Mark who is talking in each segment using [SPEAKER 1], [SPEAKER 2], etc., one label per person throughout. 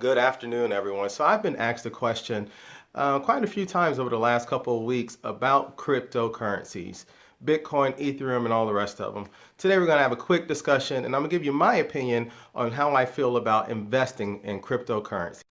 [SPEAKER 1] Good afternoon, everyone. So I've been asked a question quite a few times over the last couple of weeks about cryptocurrencies, Bitcoin, Ethereum, and all the rest of them. Today we're going to have a quick discussion, and I'm going to give you my opinion on how I feel about investing in cryptocurrency.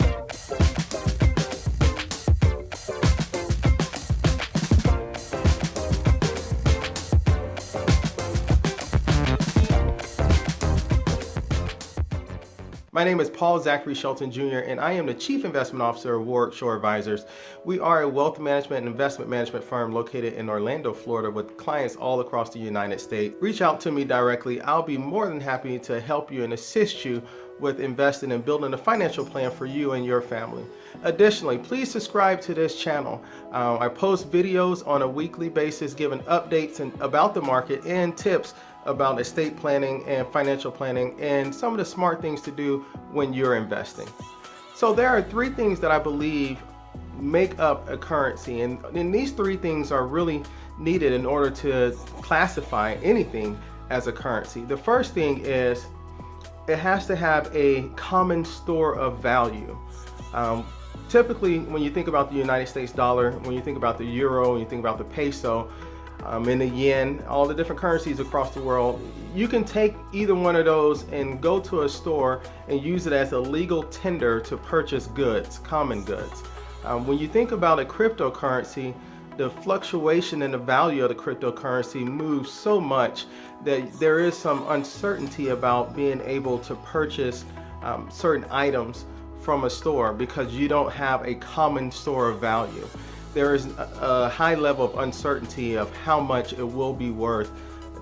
[SPEAKER 1] My name is Paul Zachary Shelton Jr., and I am the Chief Investment Officer of Warwick Advisors. We are a wealth management and investment management firm located in Orlando, Florida, with clients all across the United States. Reach out to me directly. I'll be more than happy to help you and assist you with investing and building a financial plan for you and your family. Additionally, please subscribe to this channel. I post videos on a weekly basis giving updates about the market and tips about estate planning and financial planning and some of the smart things to do when you're investing. So there are three things that I believe make up a currency, and these three things are really needed in order to classify anything as a currency. The first thing is it has to have a common store of value. Typically, when you think about the United States dollar, when you think about the euro, when you think about the peso, and the yen, all the different currencies across the world, you can take either one of those and go to a store and use it as a legal tender to purchase goods, common goods. When you think about a cryptocurrency, the fluctuation in the value of the cryptocurrency moves so much that there is some uncertainty about being able to purchase certain items from a store because you don't have a common store of value. There is a high level of uncertainty of how much it will be worth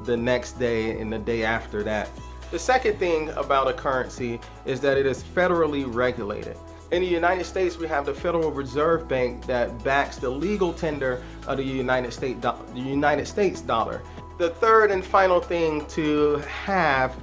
[SPEAKER 1] the next day and the day after that. The second thing about a currency is that it is federally regulated. In the United States, we have the Federal Reserve Bank that backs the legal tender of the United States dollar. The third and final thing to have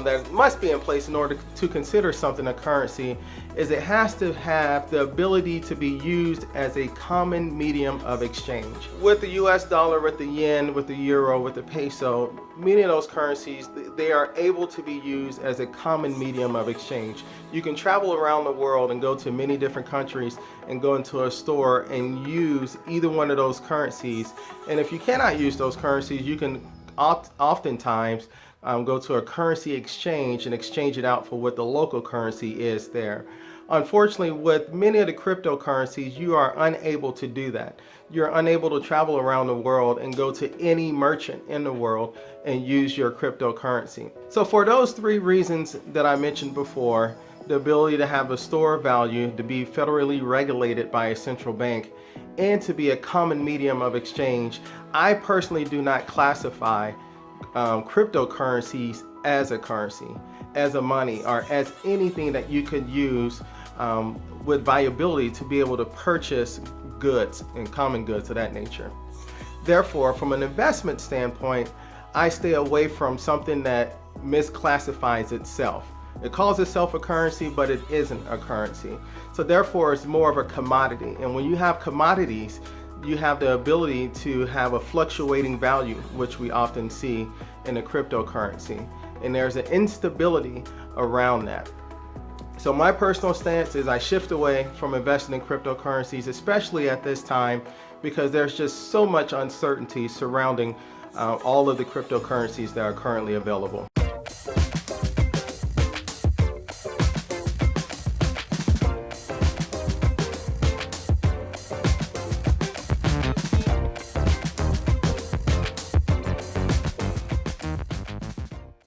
[SPEAKER 1] that must be in place in order to consider something a currency is it has to have the ability to be used as a common medium of exchange. With the US dollar, with the yen, with the euro, with the peso, many of those currencies, they are able to be used as a common medium of exchange. You can travel around the world and go to many different countries and go into a store and use either one of those currencies. And if you cannot use those currencies, you can oftentimes go to a currency exchange and exchange it out for what the local currency is there. Unfortunately, with many of the cryptocurrencies, you are unable to do that. You're unable to travel around the world and go to any merchant in the world and use your cryptocurrency. So for those three reasons that I mentioned before, the ability to have a store of value, to be federally regulated by a central bank, and to be a common medium of exchange, I personally do not classify cryptocurrencies as a currency, as a money, or as anything that you could use with viability to be able to purchase goods and common goods of that nature. Therefore, from an investment standpoint, I stay away from something that misclassifies itself. It calls itself a currency, but it isn't a currency. So therefore, it's more of a commodity. And when you have commodities, you have the ability to have a fluctuating value, which we often see in a cryptocurrency. And there's an instability around that. So my personal stance is I shift away from investing in cryptocurrencies, especially at this time, because there's just so much uncertainty surrounding all of the cryptocurrencies that are currently available.